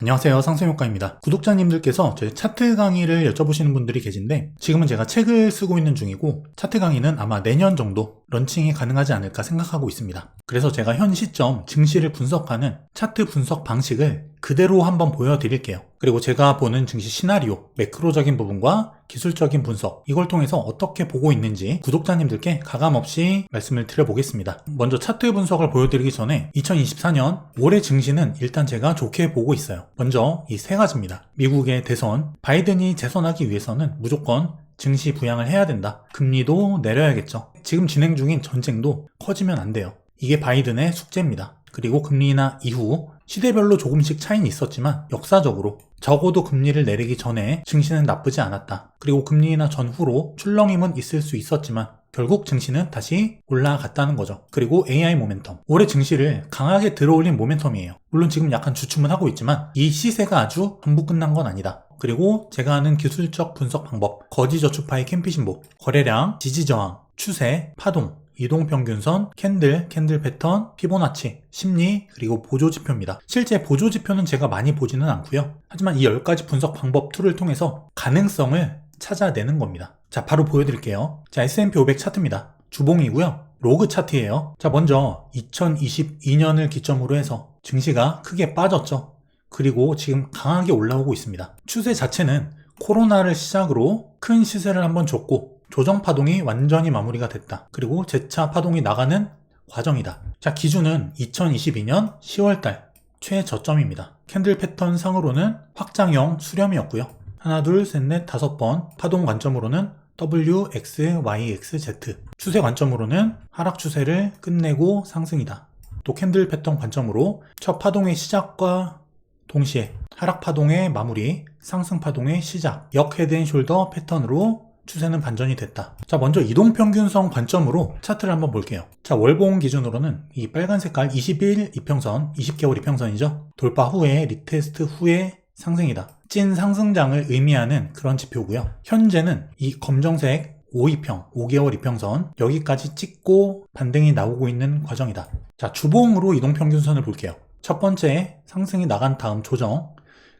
안녕하세요, 상승효과입니다. 구독자님들께서 제 차트 강의를 여쭤보시는 분들이 계신데 지금은 제가 책을 쓰고 있는 중이고 차트 강의는 아마 내년 정도 런칭이 가능하지 않을까 생각하고 있습니다. 그래서 제가 현 시점 증시를 분석하는 차트 분석 방식을 그대로 한번 보여드릴게요. 그리고 제가 보는 증시 시나리오, 매크로적인 부분과 기술적인 분석, 이걸 통해서 어떻게 보고 있는지 구독자님들께 가감없이 말씀을 드려보겠습니다. 먼저 차트 분석을 보여드리기 전에 2024년 올해 증시는 일단 제가 좋게 보고 있어요. 먼저 이 세 가지입니다. 미국의 대선, 바이든이 재선하기 위해서는 무조건 증시 부양을 해야 된다. 금리도 내려야겠죠. 지금 진행 중인 전쟁도 커지면 안 돼요. 이게 바이든의 숙제입니다. 그리고 금리 인하 이후 시대별로 조금씩 차이는 있었지만 역사적으로 적어도 금리를 내리기 전에 증시는 나쁘지 않았다. 그리고 금리 인하 전후로 출렁임은 있을 수 있었지만 결국 증시는 다시 올라갔다는 거죠. 그리고 AI 모멘텀. 올해 증시를 강하게 들어올린 모멘텀이에요. 물론 지금 약간 주춤은 하고 있지만 이 시세가 아주 전부 끝난 건 아니다. 그리고 제가 하는 기술적 분석 방법, 거지저축파의 캠피신보, 거래량, 지지저항, 추세, 파동, 이동평균선, 캔들 패턴, 피보나치, 심리, 그리고 보조지표입니다. 실제 보조지표는 제가 많이 보지는 않고요. 하지만 이 10가지 분석 방법 툴을 통해서 가능성을 찾아내는 겁니다. 자, 바로 보여드릴게요. 자, S&P 500 차트입니다. 주봉이고요. 로그 차트예요. 자, 먼저 2022년을 기점으로 해서 증시가 크게 빠졌죠. 그리고 지금 강하게 올라오고 있습니다. 추세 자체는 코로나를 시작으로 큰 시세를 한번 줬고 조정 파동이 완전히 마무리가 됐다. 그리고 재차 파동이 나가는 과정이다. 자, 기준은 2022년 10월달 최저점입니다. 캔들 패턴 상으로는 확장형 수렴이었고요. 하나, 둘, 셋, 넷, 5번. 파동 관점으로는 W, X, Y, X, Z. 추세 관점으로는 하락 추세를 끝내고 상승이다. 또 캔들 패턴 관점으로 첫 파동의 시작과 동시에 하락 파동의 마무리, 상승 파동의 시작, 역 헤드 앤 숄더 패턴으로 추세는 반전이 됐다. 자, 먼저 이동평균선 관점으로 차트를 한번 볼게요. 자, 월봉 기준으로는 이 빨간 색깔 20일 이평선, 20개월 이평선이죠. 돌파 후에 리테스트 후에 상승이다. 찐 상승장을 의미하는 그런 지표고요. 현재는 이 검정색 5이평, 5개월 이평선 여기까지 찍고 반등이 나오고 있는 과정이다. 자, 주봉으로 이동평균선을 볼게요. 첫 번째 상승이 나간 다음 조정,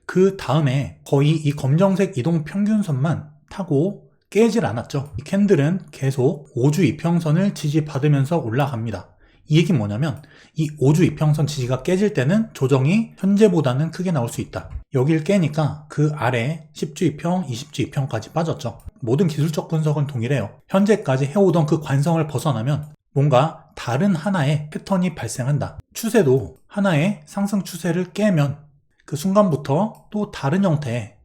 그 다음에 거의 이 검정색 이동평균선만 타고 깨질 않았죠. 이 캔들은 계속 5주 이평선을 지지받으면서 올라갑니다. 이 얘기는 뭐냐면 이 5주 이평선 지지가 깨질 때는 조정이 현재보다는 크게 나올 수 있다. 여길 깨니까 그 아래 10주 이평, 20주 이평까지 빠졌죠. 모든 기술적 분석은 동일해요. 현재까지 해오던 그 관성을 벗어나면 뭔가 다른 하나의 패턴이 발생한다. 추세도 하나의 상승 추세를 깨면 그 순간부터 또 다른 형태의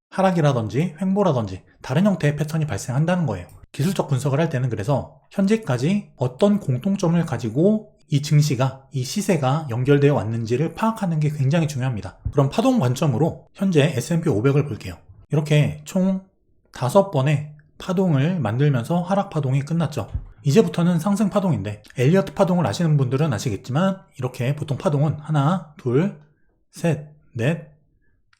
하락이라든지 횡보라든지 다른 형태의 패턴이 발생한다는 거예요. 기술적 분석을 할 때는 그래서 현재까지 어떤 공통점을 가지고 이 증시가, 이 시세가 연결되어 왔는지를 파악하는 게 굉장히 중요합니다. 그럼 파동 관점으로 현재 S&P 500을 볼게요. 이렇게 총 5번의 파동을 만들면서 하락 파동이 끝났죠. 이제부터는 상승 파동인데 엘리어트 파동을 아시는 분들은 아시겠지만 이렇게 보통 파동은 하나, 둘, 셋, 넷,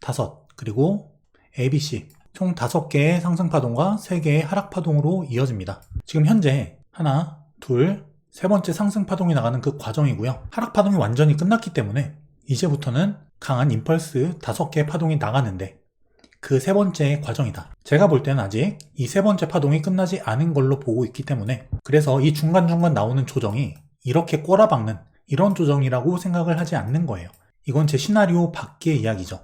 5 그리고 ABC 총 5개의 상승 파동과 3개의 하락 파동으로 이어집니다. 지금 현재 하나, 둘, 세 번째 상승 파동이 나가는 그 과정이고요. 하락 파동이 완전히 끝났기 때문에 이제부터는 강한 임펄스 5개의 파동이 나가는데 그 세 번째 과정이다. 제가 볼 때는 아직 이 세 번째 파동이 끝나지 않은 걸로 보고 있기 때문에 그래서 이 중간중간 나오는 조정이 이렇게 꼬라박는 이런 조정이라고 생각을 하지 않는 거예요. 이건 제 시나리오 밖의 이야기죠.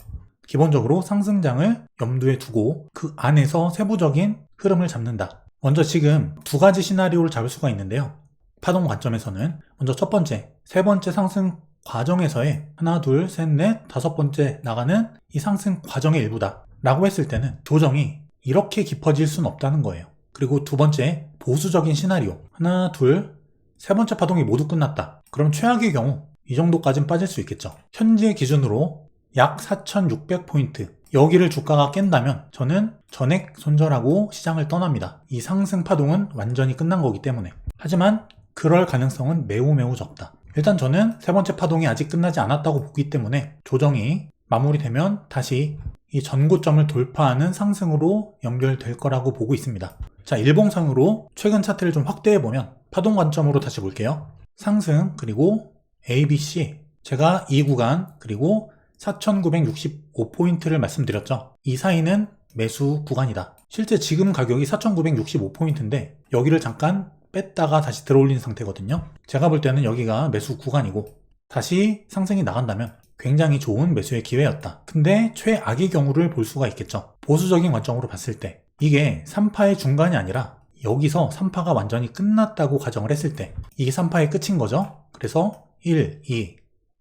기본적으로 상승장을 염두에 두고 그 안에서 세부적인 흐름을 잡는다. 먼저 지금 두 가지 시나리오를 잡을 수가 있는데요. 파동 관점에서는 먼저 첫 번째, 세 번째 상승 과정에서의 하나, 둘, 셋, 넷, 5번째 나가는 이 상승 과정의 일부다 라고 했을 때는 조정이 이렇게 깊어질 수는 없다는 거예요. 그리고 두 번째, 보수적인 시나리오 하나, 둘, 세 번째 파동이 모두 끝났다. 그럼 최악의 경우 이 정도까지는 빠질 수 있겠죠. 현재 기준으로 약 4,600포인트 여기를 주가가 깬다면 저는 전액 손절하고 시장을 떠납니다. 이 상승 파동은 완전히 끝난 거기 때문에. 하지만 그럴 가능성은 매우 적다. 일단 저는 세 번째 파동이 아직 끝나지 않았다고 보기 때문에 조정이 마무리되면 다시 이 전고점을 돌파하는 상승으로 연결될 거라고 보고 있습니다. 자, 일봉상으로 최근 차트를 좀 확대해보면 파동 관점으로 다시 볼게요. 상승 그리고 ABC 제가 이 구간 그리고 4,965포인트를 말씀드렸죠. 이 사이는 매수 구간이다. 실제 지금 가격이 4,965포인트인데 여기를 잠깐 뺐다가 다시 들어올린 상태거든요. 제가 볼 때는 여기가 매수 구간이고 다시 상승이 나간다면 굉장히 좋은 매수의 기회였다. 근데 최악의 경우를 볼 수가 있겠죠. 보수적인 관점으로 봤을 때 이게 3파의 중간이 아니라 여기서 3파가 완전히 끝났다고 가정을 했을 때 이게 3파의 끝인 거죠. 그래서 1, 2,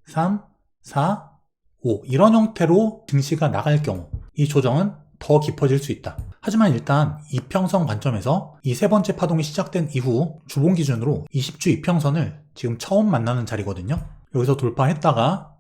3, 4, 5 이런 형태로 증시가 나갈 경우 이 조정은 더 깊어질 수 있다. 하지만 일단 이평선 관점에서 이 세 번째 파동이 시작된 이후 주봉 기준으로 20주 이평선을 지금 처음 만나는 자리거든요. 여기서 돌파했다가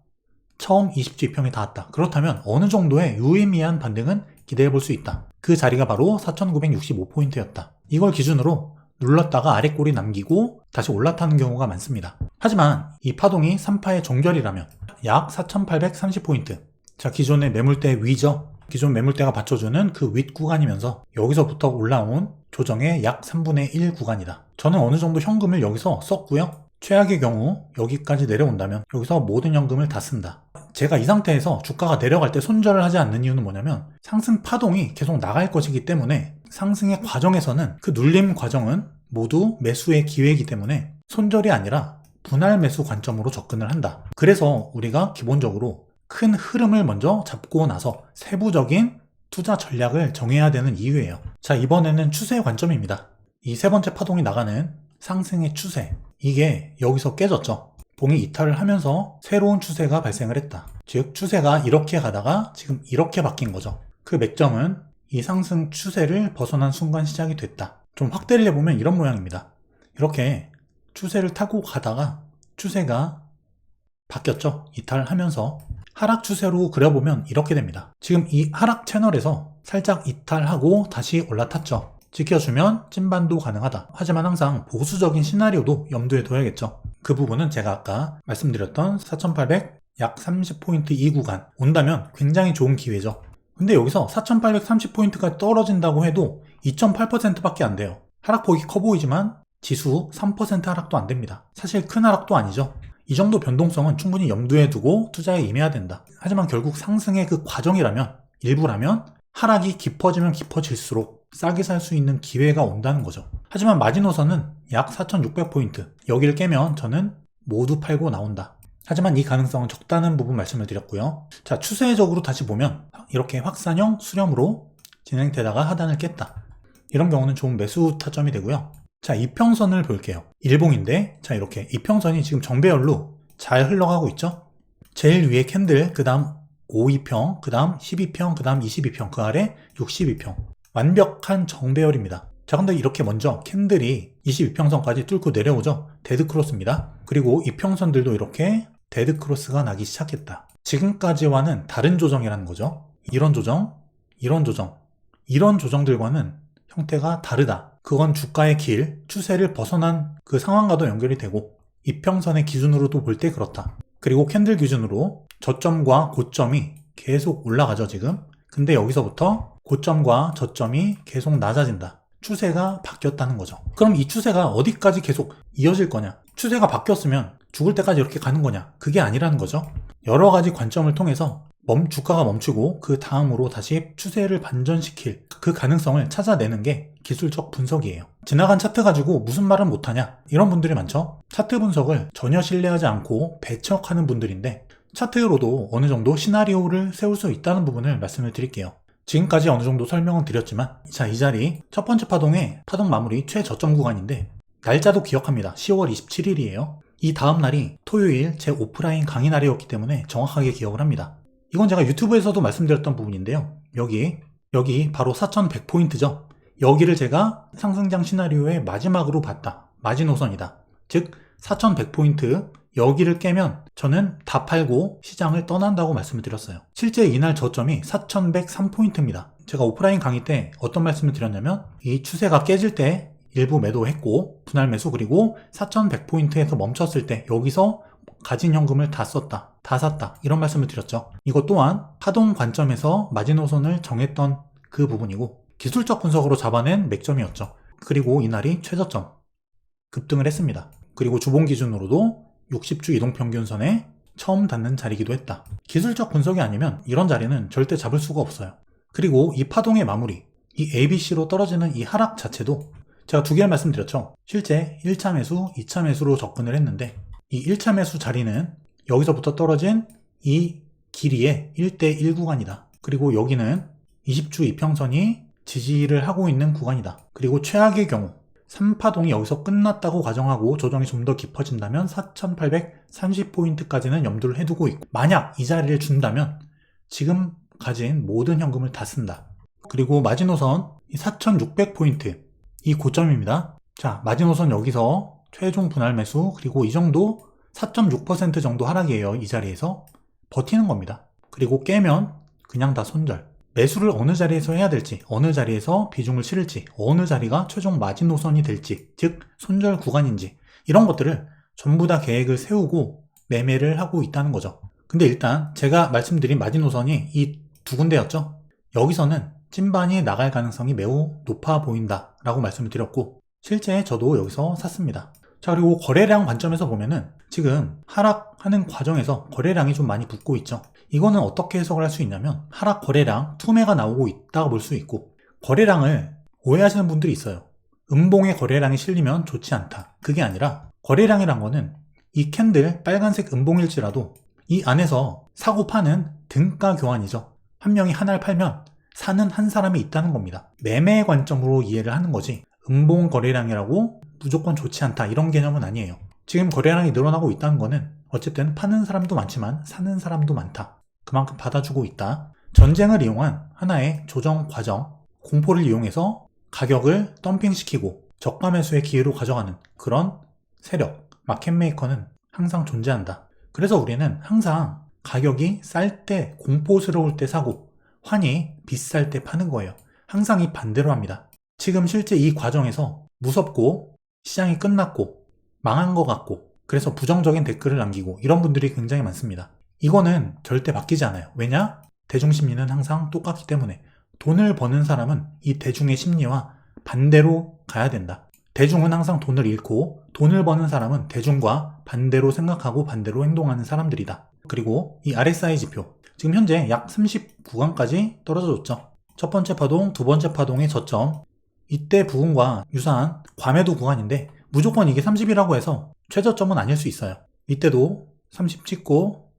처음 20주 이평에 닿았다. 그렇다면 어느 정도의 유의미한 반등은 기대해 볼 수 있다. 그 자리가 바로 4,965포인트였다. 이걸 기준으로 눌렀다가 아래 꼬리 남기고 다시 올라타는 경우가 많습니다. 하지만 이 파동이 3파의 종결이라면 약 4,830포인트. 자, 기존의 매물대 위죠. 기존 매물대가 받쳐주는 그 윗 구간이면서 여기서부터 올라온 조정의 약 3분의 1 구간이다. 저는 어느 정도 현금을 여기서 썼고요. 최악의 경우 여기까지 내려온다면 여기서 모든 현금을 다 쓴다. 제가 이 상태에서 주가가 내려갈 때 손절을 하지 않는 이유는 뭐냐면 상승 파동이 계속 나갈 것이기 때문에 상승의 과정에서는 그 눌림 과정은 모두 매수의 기회이기 때문에 손절이 아니라 분할 매수 관점으로 접근을 한다. 그래서 우리가 기본적으로 큰 흐름을 먼저 잡고 나서 세부적인 투자 전략을 정해야 되는 이유예요. 자, 이번에는 추세 관점입니다. 이 세 번째 파동이 나가는 상승의 추세, 이게 여기서 깨졌죠. 봉이 이탈을 하면서 새로운 추세가 발생을 했다. 즉 추세가 이렇게 가다가 지금 이렇게 바뀐 거죠. 그 맥점은 이 상승 추세를 벗어난 순간 시작이 됐다. 좀 확대를 해보면 이런 모양입니다. 이렇게 추세를 타고 가다가 추세가 바뀌었죠. 이탈하면서 하락 추세로 그려보면 이렇게 됩니다. 지금 이 하락 채널에서 살짝 이탈하고 다시 올라탔죠. 지켜주면 찐반도 가능하다. 하지만 항상 보수적인 시나리오도 염두에 둬야겠죠. 그 부분은 제가 아까 말씀드렸던 4,800 약 30포인트 이 구간 온다면 굉장히 좋은 기회죠. 근데 여기서 4,830포인트까지 떨어진다고 해도 2.8%밖에 안 돼요. 하락폭이 커 보이지만 지수 3% 하락도 안 됩니다. 사실 큰 하락도 아니죠. 이 정도 변동성은 충분히 염두에 두고 투자에 임해야 된다. 하지만 결국 상승의 그 과정이라면, 일부라면 하락이 깊어지면 깊어질수록 싸게 살 수 있는 기회가 온다는 거죠. 하지만 마지노선은 약 4,600포인트. 여기를 깨면 저는 모두 팔고 나온다. 하지만 이 가능성은 적다는 부분 말씀을 드렸고요. 자, 추세적으로 다시 보면 이렇게 확산형 수렴으로 진행되다가 하단을 깼다. 이런 경우는 좋은 매수 타점이 되고요. 자, 이평선을 볼게요. 일봉인데, 자, 이렇게 이평선이 지금 정배열로 잘 흘러가고 있죠? 제일 위에 캔들, 그 다음 5이평, 그 다음 12평, 그 다음 22평, 그 아래 62평. 완벽한 정배열입니다. 자, 근데 이렇게 먼저 캔들이 22평선까지 뚫고 내려오죠? 데드크로스입니다. 그리고 이평선들도 이렇게 데드크로스가 나기 시작했다. 지금까지와는 다른 조정이라는 거죠. 이런 조정, 이런 조정, 이런 조정들과는 형태가 다르다. 그건 주가의 길, 추세를 벗어난 그 상황과도 연결이 되고 이평선의 기준으로도 볼 때 그렇다. 그리고 캔들 기준으로 저점과 고점이 계속 올라가죠 지금. 근데 여기서부터 고점과 저점이 계속 낮아진다. 추세가 바뀌었다는 거죠. 그럼 이 추세가 어디까지 계속 이어질 거냐? 추세가 바뀌었으면 죽을 때까지 이렇게 가는 거냐? 그게 아니라는 거죠. 여러 가지 관점을 통해서 주가가 멈추고 그 다음으로 다시 추세를 반전시킬 그 가능성을 찾아내는 게 기술적 분석이에요. 지나간 차트 가지고 무슨 말은 못하냐? 이런 분들이 많죠. 차트 분석을 전혀 신뢰하지 않고 배척하는 분들인데 차트로도 어느 정도 시나리오를 세울 수 있다는 부분을 말씀을 드릴게요. 지금까지 어느 정도 설명은 드렸지만 자, 이 자리 첫 번째 파동의 파동 마무리 최저점 구간인데 날짜도 기억합니다. 10월 27일이에요. 이 다음 날이 토요일 제 오프라인 강의 날이었기 때문에 정확하게 기억을 합니다. 이건 제가 유튜브에서도 말씀드렸던 부분인데요. 여기 바로 4,100포인트죠. 여기를 제가 상승장 시나리오의 마지막으로 봤다. 마지노선이다. 즉 4,100포인트 여기를 깨면 저는 다 팔고 시장을 떠난다고 말씀을 드렸어요. 실제 이날 저점이 4,103포인트입니다. 제가 오프라인 강의 때 어떤 말씀을 드렸냐면 이 추세가 깨질 때 일부 매도했고 분할 매수 그리고 4,100포인트에서 멈췄을 때 여기서 가진 현금을 다 썼다. 다 샀다. 이런 말씀을 드렸죠. 이것 또한 파동 관점에서 마지노선을 정했던 그 부분이고 기술적 분석으로 잡아낸 맥점이었죠. 그리고 이날이 최저점 급등을 했습니다. 그리고 주봉 기준으로도 60주 이동평균선에 처음 닿는 자리이기도 했다. 기술적 분석이 아니면 이런 자리는 절대 잡을 수가 없어요. 그리고 이 파동의 마무리, 이 ABC로 떨어지는 이 하락 자체도 제가 두 개를 말씀드렸죠. 실제 1차 매수, 2차 매수로 접근을 했는데 이 1차 매수 자리는 여기서부터 떨어진 이 길이의 1대1 구간이다. 그리고 여기는 20주 이평선이 지지를 하고 있는 구간이다. 그리고 최악의 경우 3파동이 여기서 끝났다고 가정하고 조정이 좀 더 깊어진다면 4830포인트까지는 염두를 해두고 있고, 만약 이 자리를 준다면 지금 가진 모든 현금을 다 쓴다. 그리고 마지노선 4600포인트 이 고점입니다. 자, 마지노선 여기서 최종 분할 매수, 그리고 이 정도 4.6% 정도 하락이에요. 이 자리에서 버티는 겁니다. 그리고 깨면 그냥 다 손절. 매수를 어느 자리에서 해야 될지, 어느 자리에서 비중을 실을지, 어느 자리가 최종 마지노선이 될지, 즉 손절 구간인지, 이런 것들을 전부 다 계획을 세우고 매매를 하고 있다는 거죠. 근데 일단 제가 말씀드린 마지노선이 이 두 군데였죠. 여기서는 찐반이 나갈 가능성이 매우 높아 보인다 라고 말씀을 드렸고, 실제 저도 여기서 샀습니다. 자, 그리고 거래량 관점에서 보면은 지금 하락하는 과정에서 거래량이 좀 많이 붙고 있죠. 이거는 어떻게 해석을 할 수 있냐면 하락 거래량 투매가 나오고 있다고 볼 수 있고, 거래량을 오해하시는 분들이 있어요. 음봉의 거래량이 실리면 좋지 않다. 그게 아니라 거래량이란 거는 이 캔들 빨간색 음봉일지라도 이 안에서 사고 파는 등가 교환이죠. 한 명이 하나를 팔면 사는 한 사람이 있다는 겁니다. 매매 관점으로 이해를 하는 거지 음봉 거래량이라고 무조건 좋지 않다 이런 개념은 아니에요. 지금 거래량이 늘어나고 있다는 거는 어쨌든 파는 사람도 많지만 사는 사람도 많다. 그만큼 받아주고 있다. 전쟁을 이용한 하나의 조정 과정, 공포를 이용해서 가격을 덤핑시키고 저가 매수의 기회로 가져가는 그런 세력, 마켓메이커는 항상 존재한다. 그래서 우리는 항상 가격이 쌀 때, 공포스러울 때 사고 환이 비쌀 때 파는 거예요. 항상 이 반대로 합니다. 지금 실제 이 과정에서 무섭고 시장이 끝났고 망한 것 같고 그래서 부정적인 댓글을 남기고 이런 분들이 굉장히 많습니다. 이거는 절대 바뀌지 않아요. 왜냐? 대중심리는 항상 똑같기 때문에. 돈을 버는 사람은 이 대중의 심리와 반대로 가야 된다. 대중은 항상 돈을 잃고 돈을 버는 사람은 대중과 반대로 생각하고 반대로 행동하는 사람들이다. 그리고 이 RSI 지표, 지금 현재 약 30구간까지 떨어져줬죠. 첫 번째 파동, 두 번째 파동의 저점, 이때 부분과 유사한 과매도 구간인데 무조건 이게 30이라고 해서 최저점은 아닐 수 있어요. 이때도 30 찍고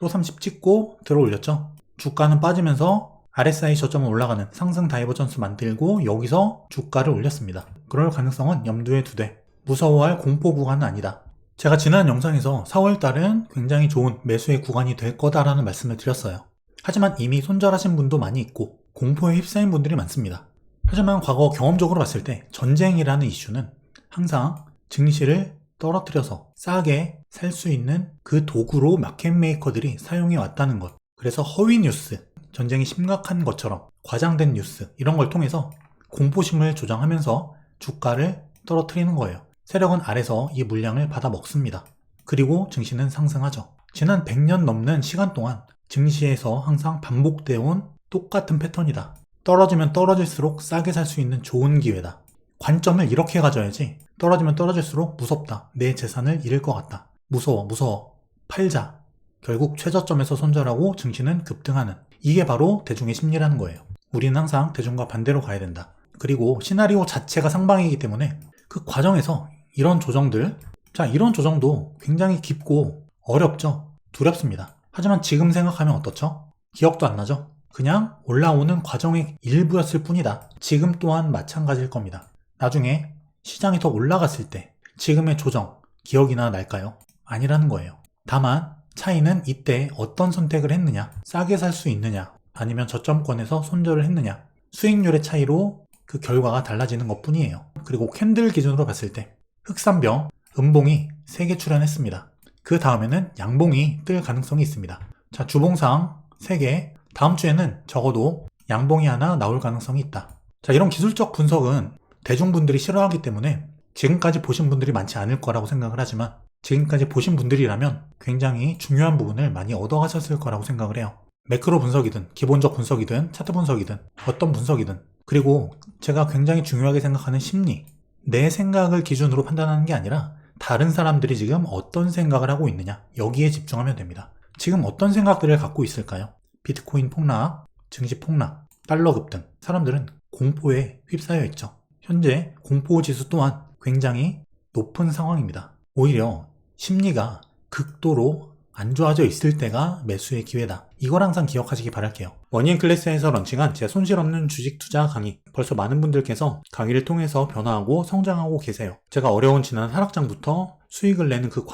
또 30 찍고 들어 올렸죠. 주가는 빠지면서 RSI 저점은 올라가는 상승 다이버전스 만들고 여기서 주가를 올렸습니다. 그럴 가능성은 염두에 두되 무서워할 공포 구간은 아니다. 제가 지난 영상에서 4월달은 굉장히 좋은 매수의 구간이 될 거다라는 말씀을 드렸어요. 하지만 이미 손절하신 분도 많이 있고 공포에 휩싸인 분들이 많습니다. 하지만 과거 경험적으로 봤을 때 전쟁이라는 이슈는 항상 증시를 떨어뜨려서 싸게 살 수 있는 그 도구로 마켓메이커들이 사용해 왔다는 것. 그래서 허위 뉴스, 전쟁이 심각한 것처럼 과장된 뉴스 이런 걸 통해서 공포심을 조장하면서 주가를 떨어뜨리는 거예요. 세력은 아래서 이 물량을 받아 먹습니다. 그리고 증시는 상승하죠. 지난 100년 넘는 시간 동안 증시에서 항상 반복되어 온 똑같은 패턴이다. 떨어지면 떨어질수록 싸게 살 수 있는 좋은 기회다. 관점을 이렇게 가져야지 떨어지면 떨어질수록 무섭다. 내 재산을 잃을 것 같다. 무서워. 팔자. 결국 최저점에서 손절하고 증시는 급등하는. 이게 바로 대중의 심리라는 거예요. 우리는 항상 대중과 반대로 가야 된다. 그리고 시나리오 자체가 상방이기 때문에 그 과정에서 이런 조정들, 자, 이런 조정도 굉장히 깊고 어렵죠. 두렵습니다. 하지만 지금 생각하면 어떻죠? 기억도 안 나죠? 그냥 올라오는 과정의 일부였을 뿐이다. 지금 또한 마찬가지일 겁니다. 나중에 시장이 더 올라갔을 때 지금의 조정 기억이나 날까요? 아니라는 거예요. 다만 차이는 이때 어떤 선택을 했느냐, 싸게 살 수 있느냐, 아니면 저점권에서 손절을 했느냐, 수익률의 차이로 그 결과가 달라지는 것 뿐이에요. 그리고 캔들 기준으로 봤을 때 흑산병, 음봉이 3개 출현했습니다. 그 다음에는 양봉이 뜰 가능성이 있습니다. 자, 주봉상 3개, 다음 주에는 적어도 양봉이 하나 나올 가능성이 있다. 자, 이런 기술적 분석은 대중분들이 싫어하기 때문에 지금까지 보신 분들이 많지 않을 거라고 생각을 하지만 지금까지 보신 분들이라면 굉장히 중요한 부분을 많이 얻어가셨을 거라고 생각을 해요. 매크로 분석이든 기본적 분석이든 차트 분석이든 어떤 분석이든, 그리고 제가 굉장히 중요하게 생각하는 심리, 내 생각을 기준으로 판단하는 게 아니라 다른 사람들이 지금 어떤 생각을 하고 있느냐, 여기에 집중하면 됩니다. 지금 어떤 생각들을 갖고 있을까요? 비트코인 폭락, 증시 폭락, 달러 급등. 사람들은 공포에 휩싸여 있죠. 현재 공포지수 또한 굉장히 높은 상황입니다. 오히려 심리가 극도로 안 좋아져 있을 때가 매수의 기회다. 이걸 항상 기억하시기 바랄게요. 머니앤클래스에서 런칭한 제 손실 없는 주식 투자 강의. 벌써 많은 분들께서 강의를 통해서 변화하고 성장하고 계세요. 제가 어려운 지난 하락장부터 수익을 내는 그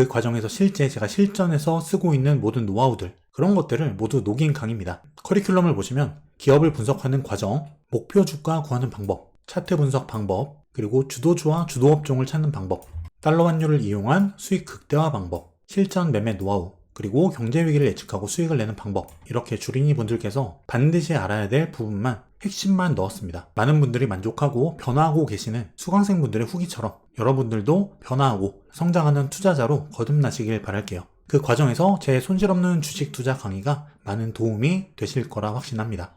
과정에서 실제 제가 실전에서 쓰고 있는 모든 노하우들, 그런 것들을 모두 녹인 강의입니다. 커리큘럼을 보시면 기업을 분석하는 과정, 목표 주가 구하는 방법, 차트 분석 방법, 그리고 주도주와 주도업종을 찾는 방법, 달러 환율을 이용한 수익 극대화 방법, 실전 매매 노하우, 그리고 경제 위기를 예측하고 수익을 내는 방법, 이렇게 주린이 분들께서 반드시 알아야 될 부분만, 핵심만 넣었습니다. 많은 분들이 만족하고 변화하고 계시는 수강생 분들의 후기처럼 여러분들도 변화하고 성장하는 투자자로 거듭나시길 바랄게요. 그 과정에서 제 손실 없는 주식 투자 강의가 많은 도움이 되실 거라 확신합니다.